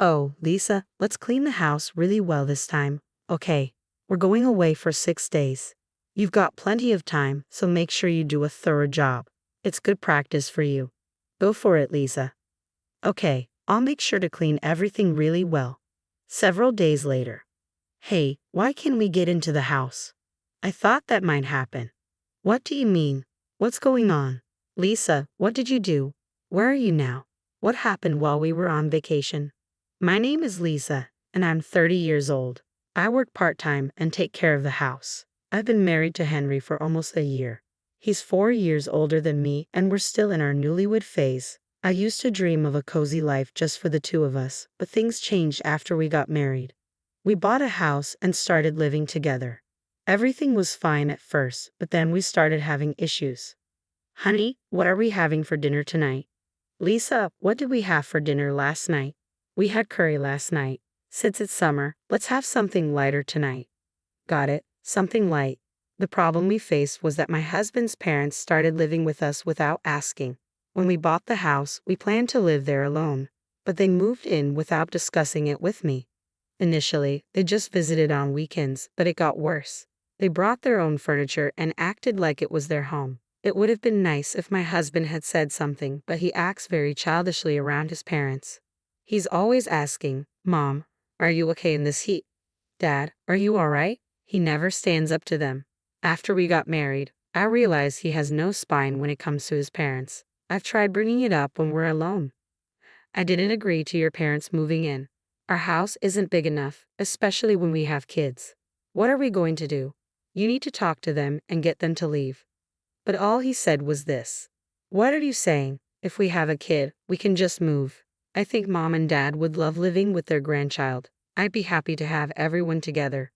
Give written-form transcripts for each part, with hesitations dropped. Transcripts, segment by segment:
Oh, Lisa, let's clean the house really well this time. Okay, we're going away for 6 days. You've got plenty of time, so make sure you do a thorough job. It's good practice for you. Go for it, Lisa. Okay, I'll make sure to clean everything really well. Several days later. Hey, why can't we get into the house? I thought that might happen. What do you mean? What's going on? Lisa, what did you do? Where are you now? What happened while we were on vacation? My name is Lisa, and I'm 30 years old. I work part-time and take care of the house. I've been married to Henry for almost a year. He's 4 years older than me, and we're still in our newlywed phase. I used to dream of a cozy life just for the two of us, but things changed after we got married. We bought a house and started living together. Everything was fine at first, but then we started having issues. Honey, what are we having for dinner tonight? Lisa, what did we have for dinner last night? We had curry last night. Since it's summer, let's have something lighter tonight. Got it, something light. The problem we faced was that my husband's parents started living with us without asking. When we bought the house, we planned to live there alone, but they moved in without discussing it with me. Initially, they just visited on weekends, but it got worse. They brought their own furniture and acted like it was their home. It would have been nice if my husband had said something, but he acts very childishly around his parents. He's always asking, Mom, are you okay in this heat? Dad, are you all right? He never stands up to them. After we got married, I realized he has no spine when it comes to his parents. I've tried bringing it up when we're alone. I didn't agree to your parents moving in. Our house isn't big enough, especially when we have kids. What are we going to do? You need to talk to them and get them to leave. But all he said was this. What are you saying? If we have a kid, we can just move. I think Mom and Dad would love living with their grandchild. I'd be happy to have everyone together.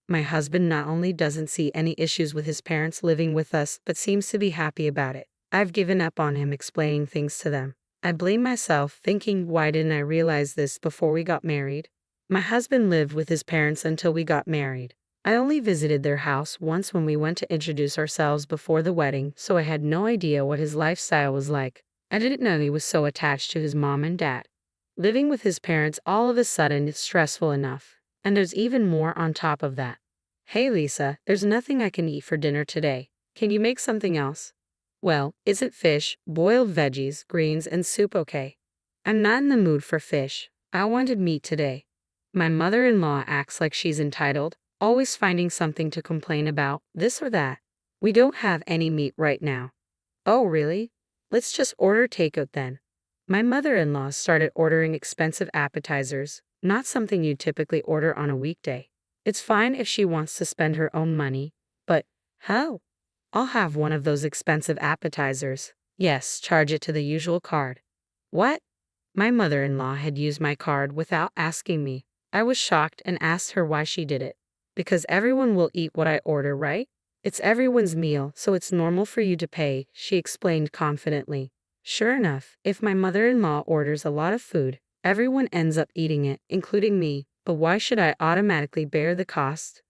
My husband not only doesn't see any issues with his parents living with us, but seems to be happy about it. I've given up on him explaining things to them. I blame myself, thinking, why didn't I realize this before we got married? My husband lived with his parents until we got married. I only visited their house once when we went to introduce ourselves before the wedding, so I had no idea what his lifestyle was like. I didn't know he was so attached to his mom and dad. Living with his parents all of a sudden is stressful enough, and there's even more on top of that. Hey Lisa, there's nothing I can eat for dinner today. Can you make something else? Well, isn't fish, boiled veggies, greens, and soup okay? I'm not in the mood for fish. I wanted meat today. My mother-in-law acts like she's entitled, always finding something to complain about, this or that. We don't have any meat right now. Oh, really? Let's just order takeout then. My mother-in-law started ordering expensive appetizers, not something you typically order on a weekday. It's fine if she wants to spend her own money, but how? I'll have one of those expensive appetizers. Yes, charge it to the usual card. What? My mother-in-law had used my card without asking me. I was shocked and asked her why she did it. Because everyone will eat what I order, right? It's everyone's meal, so it's normal for you to pay, she explained confidently. Sure enough, if my mother-in-law orders a lot of food, everyone ends up eating it, including me, but why should I automatically bear the cost?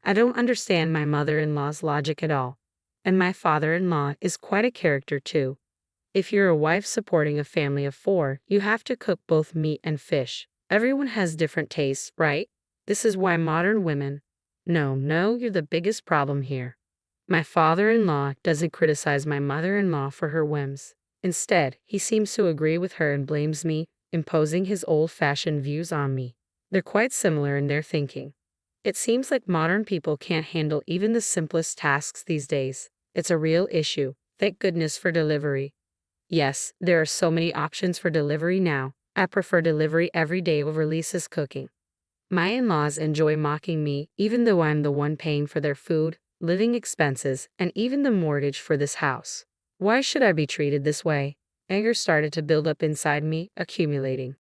I don't understand my mother-in-law's logic at all. And my father-in-law is quite a character too. If you're a wife supporting a family of 4, you have to cook both meat and fish. Everyone has different tastes, right? This is why modern women... No, you're the biggest problem here. My father-in-law doesn't criticize my mother-in-law for her whims. Instead, he seems to agree with her and blames me, imposing his old-fashioned views on me. They're quite similar in their thinking. It seems like modern people can't handle even the simplest tasks these days. It's a real issue. Thank goodness for delivery. Yes, there are so many options for delivery now. I prefer delivery every day over Lisa's cooking. My in-laws enjoy mocking me, even though I'm the one paying for their food, living expenses, and even the mortgage for this house. Why should I be treated this way? Anger started to build up inside me, accumulating.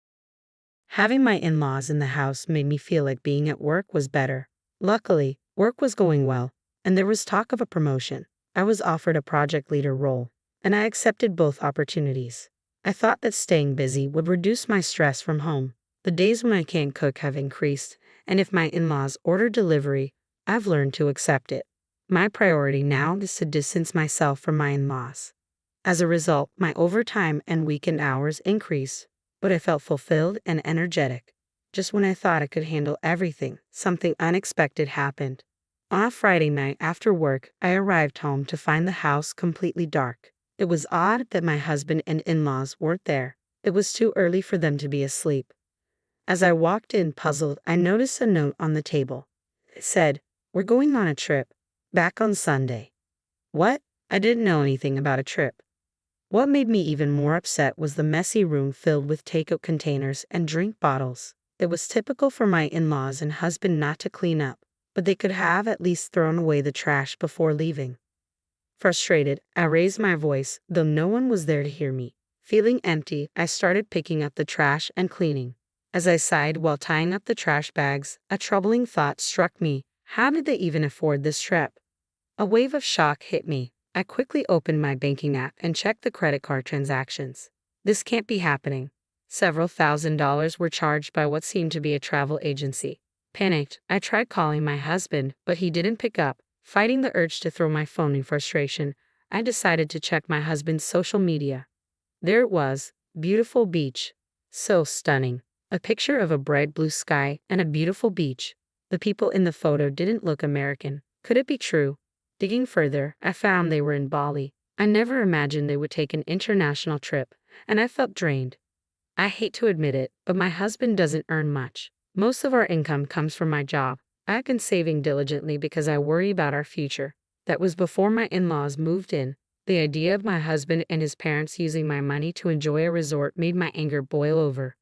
Having my in-laws in the house made me feel like being at work was better. Luckily, work was going well, and there was talk of a promotion. I was offered a project leader role, and I accepted both opportunities. I thought that staying busy would reduce my stress from home. The days when I can't cook have increased, and if my in-laws order delivery, I've learned to accept it. My priority now is to distance myself from my in-laws. As a result, my overtime and weekend hours increase, but I felt fulfilled and energetic. Just when I thought I could handle everything, something unexpected happened. On a Friday night after work, I arrived home to find the house completely dark. It was odd that my husband and in-laws weren't there. It was too early for them to be asleep. As I walked in puzzled, I noticed a note on the table. It said, "We're going on a trip. Back on Sunday." What? I didn't know anything about a trip. What made me even more upset was the messy room filled with takeout containers and drink bottles. It was typical for my in-laws and husband not to clean up, but they could have at least thrown away the trash before leaving. Frustrated, I raised my voice, though no one was there to hear me. Feeling empty, I started picking up the trash and cleaning. As I sighed while tying up the trash bags, a troubling thought struck me. How did they even afford this trip? A wave of shock hit me. I quickly opened my banking app and checked the credit card transactions. This can't be happening. Several $1,000s were charged by what seemed to be a travel agency. Panicked, I tried calling my husband, but he didn't pick up. Fighting the urge to throw my phone in frustration, I decided to check my husband's social media. There it was, beautiful beach. So stunning. A picture of a bright blue sky and a beautiful beach. The people in the photo didn't look American. Could it be true? Digging further, I found they were in Bali. I never imagined they would take an international trip, and I felt drained. I hate to admit it, but my husband doesn't earn much. Most of our income comes from my job. I've been saving diligently because I worry about our future. That was before my in-laws moved in. The idea of my husband and his parents using my money to enjoy a resort made my anger boil over.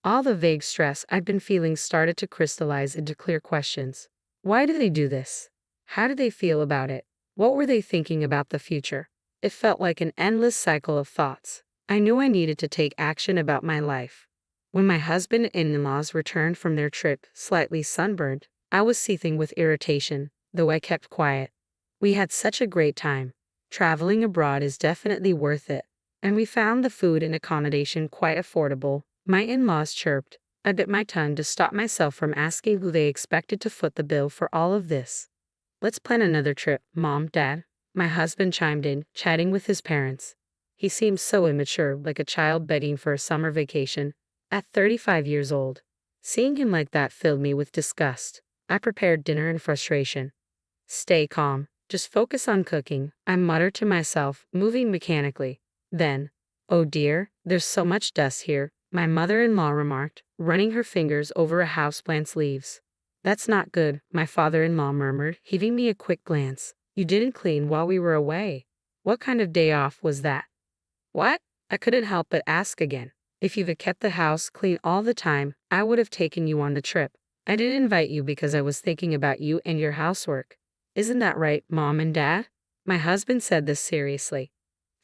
All the vague stress I'd been feeling started to crystallize into clear questions. Why do they do this? How did they feel about it? What were they thinking about the future? It felt like an endless cycle of thoughts. I knew I needed to take action about my life. When my husband and in-laws returned from their trip, slightly sunburned, I was seething with irritation, though I kept quiet. We had such a great time. Traveling abroad is definitely worth it, and we found the food and accommodation quite affordable. My in-laws chirped. I bit my tongue to stop myself from asking who they expected to foot the bill for all of this. "Let's plan another trip, Mom, Dad." My husband chimed in, chatting with his parents. He seemed so immature, like a child begging for a summer vacation. At 35 years old. Seeing him like that filled me with disgust. I prepared dinner in frustration. "Stay calm. Just focus on cooking," I muttered to myself, moving mechanically. Then, "Oh dear, there's so much dust here," my mother-in-law remarked, running her fingers over a houseplant's leaves. "That's not good," my father-in-law murmured, giving me a quick glance. "You didn't clean while we were away. What kind of day off was that?" "What?" I couldn't help but ask again. "If you've kept the house clean all the time, I would have taken you on the trip. I didn't invite you because I was thinking about you and your housework. Isn't that right, Mom and Dad?" My husband said this seriously.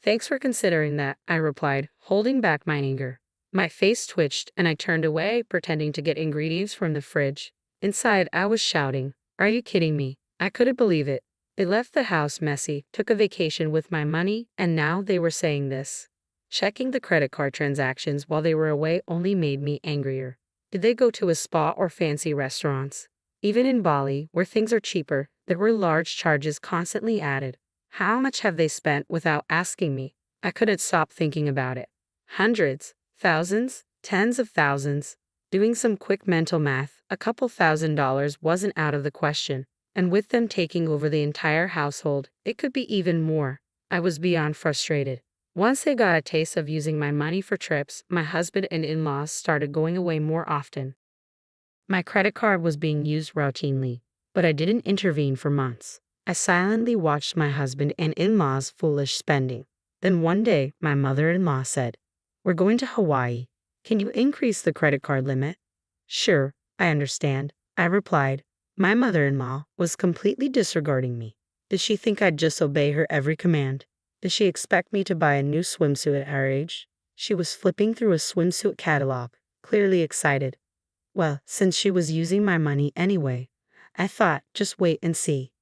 "Thanks for considering that," I replied, holding back my anger. My face twitched and I turned away, pretending to get ingredients from the fridge. Inside, I was shouting, "Are you kidding me?" I couldn't believe it. They left the house messy, took a vacation with my money, and now they were saying this. Checking the credit card transactions while they were away only made me angrier. Did they go to a spa or fancy restaurants? Even in Bali, where things are cheaper, there were large charges constantly added. How much have they spent without asking me? I couldn't stop thinking about it. Hundreds, thousands, tens of thousands. Doing some quick mental math, a couple $1,000s wasn't out of the question. And with them taking over the entire household, it could be even more. I was beyond frustrated. Once they got a taste of using my money for trips, my husband and in-laws started going away more often. My credit card was being used routinely, but I didn't intervene for months. I silently watched my husband and in-laws' foolish spending. Then one day, my mother-in-law said, "We're going to Hawaii. Can you increase the credit card limit?" "Sure, I understand," I replied. My mother-in-law was completely disregarding me. Did she think I'd just obey her every command? Did she expect me to buy a new swimsuit at her age? She was flipping through a swimsuit catalog, clearly excited. Well, since she was using my money anyway, I thought, just wait and see.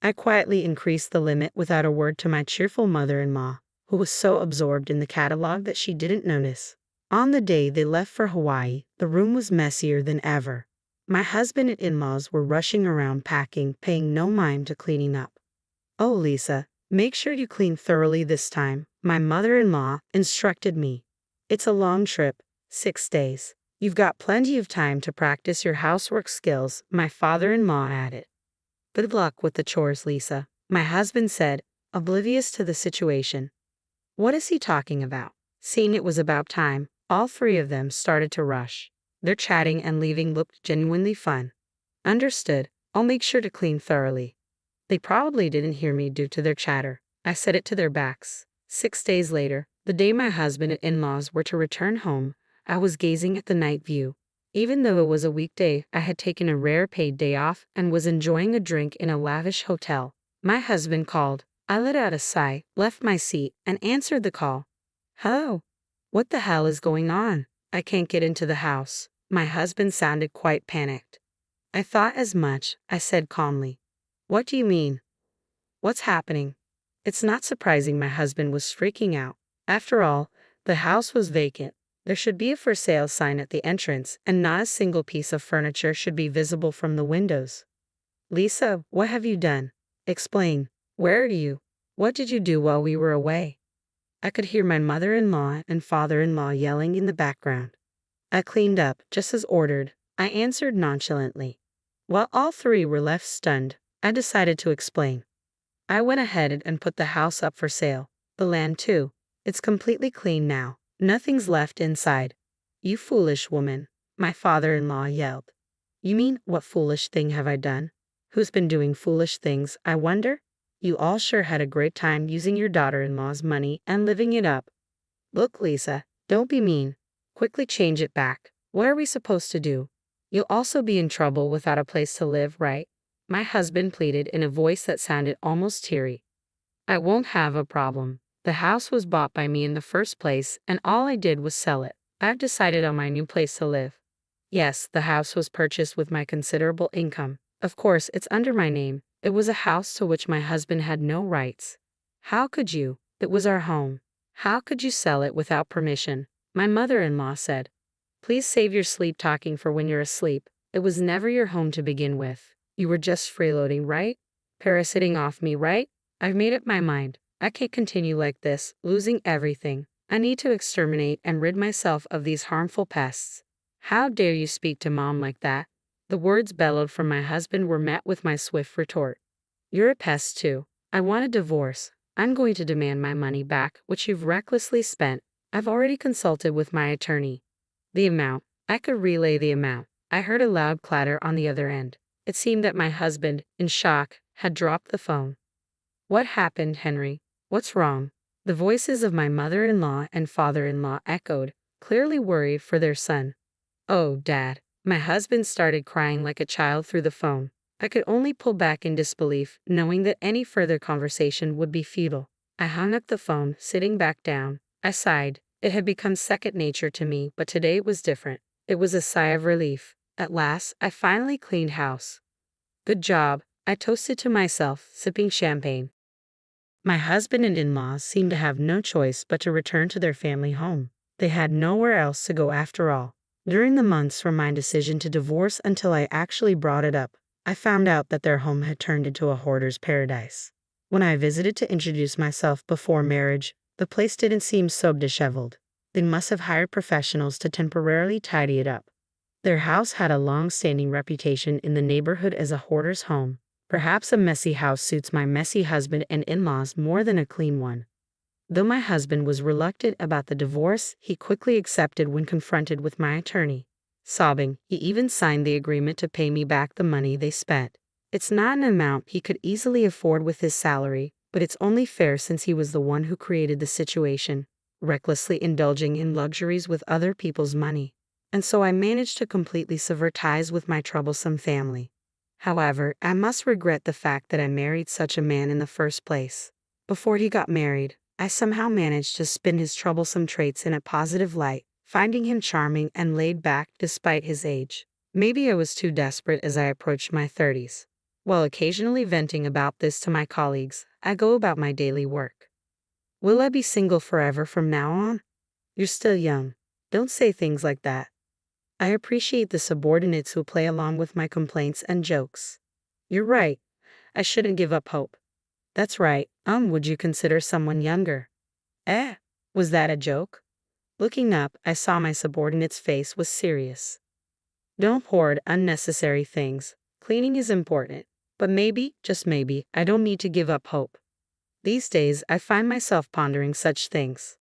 I quietly increased the limit without a word to my cheerful mother-in-law, who was so absorbed in the catalog that she didn't notice. On the day they left for Hawaii, the room was messier than ever. My husband and in-laws were rushing around packing, paying no mind to cleaning up. "Oh, Lisa, make sure you clean thoroughly this time," my mother-in-law instructed me. "It's a long trip, 6 days. You've got plenty of time to practice your housework skills, my father-in-law added. Good luck with the chores, Lisa, my husband said, oblivious to the situation. What is he talking about? Seeing it was about time, all three of them started to rush. Their chatting and leaving looked genuinely fun. Understood, I'll make sure to clean thoroughly. They probably didn't hear me due to their chatter. I said it to their backs. 6 days later, the day my husband and in-laws were to return home, I was gazing at the night view. Even though it was a weekday, I had taken a rare paid day off and was enjoying a drink in a lavish hotel. My husband called. I let out a sigh, left my seat, and answered the call. Hello? What the hell is going on? I can't get into the house. My husband sounded quite panicked. I thought as much, I said calmly. What do you mean? What's happening? It's not surprising my husband was freaking out. After all, the house was vacant. There should be a for sale sign at the entrance, and not a single piece of furniture should be visible from the windows. Lisa, what have you done? Explain. Where are you? What did you do while we were away? I could hear my mother-in-law and father-in-law yelling in the background. I cleaned up, just as ordered, I answered nonchalantly. While all three were left stunned, I decided to explain. I went ahead and put the house up for sale. The land too. It's completely clean now. Nothing's left inside. You foolish woman, my father-in-law yelled. You mean, what foolish thing have I done? Who's been doing foolish things, I wonder? You all sure had a great time using your daughter-in-law's money and living it up. Look, Lisa, don't be mean. Quickly change it back. What are we supposed to do? You'll also be in trouble without a place to live, right? My husband pleaded in a voice that sounded almost teary. I won't have a problem. The house was bought by me in the first place, and all I did was sell it. I've decided on my new place to live. Yes, the house was purchased with my considerable income. Of course, it's under my name. It was a house to which my husband had no rights. How could you? It was our home. How could you sell it without permission? My mother-in-law said. Please save your sleep talking for when you're asleep. It was never your home to begin with. You were just freeloading, right? Parasiting off me, right? I've made up my mind. I can't continue like this, losing everything. I need to exterminate and rid myself of these harmful pests. How dare you speak to Mom like that? The words bellowed from my husband were met with my swift retort. You're a pest too. I want a divorce. I'm going to demand my money back, which you've recklessly spent. I've already consulted with my attorney. The amount. I could relay the amount. I heard a loud clatter on the other end. It seemed that my husband, in shock, had dropped the phone. What happened, Henry? What's wrong? The voices of my mother-in-law and father-in-law echoed, clearly worried for their son. Oh, Dad. My husband started crying like a child through the phone. I could only pull back in disbelief, knowing that any further conversation would be futile. I hung up the phone, sitting back down. I sighed. It had become second nature to me, but today it was different. It was a sigh of relief. At last, I finally cleaned house. Good job, I toasted to myself, sipping champagne. My husband and in-laws seemed to have no choice but to return to their family home. They had nowhere else to go after all. During the months from my decision to divorce until I actually brought it up, I found out that their home had turned into a hoarder's paradise. When I visited to introduce myself before marriage, the place didn't seem so disheveled. They must have hired professionals to temporarily tidy it up. Their house had a long-standing reputation in the neighborhood as a hoarder's home. Perhaps a messy house suits my messy husband and in-laws more than a clean one. Though my husband was reluctant about the divorce, he quickly accepted when confronted with my attorney. Sobbing, he even signed the agreement to pay me back the money they spent. It's not an amount he could easily afford with his salary, but it's only fair since he was the one who created the situation, recklessly indulging in luxuries with other people's money. And so I managed to completely sever ties with my troublesome family. However, I must regret the fact that I married such a man in the first place. Before he got married, I somehow managed to spin his troublesome traits in a positive light, finding him charming and laid back despite his age. Maybe I was too desperate as I approached my 30s. While occasionally venting about this to my colleagues, I go about my daily work. Will I be single forever from now on? You're still young. Don't say things like that. I appreciate the subordinates who play along with my complaints and jokes. You're right. I shouldn't give up hope. That's right. Would you consider someone younger? Was that a joke? Looking up, I saw my subordinate's face was serious. Don't hoard unnecessary things. Cleaning is important. But maybe, just maybe, I don't need to give up hope. These days, I find myself pondering such things.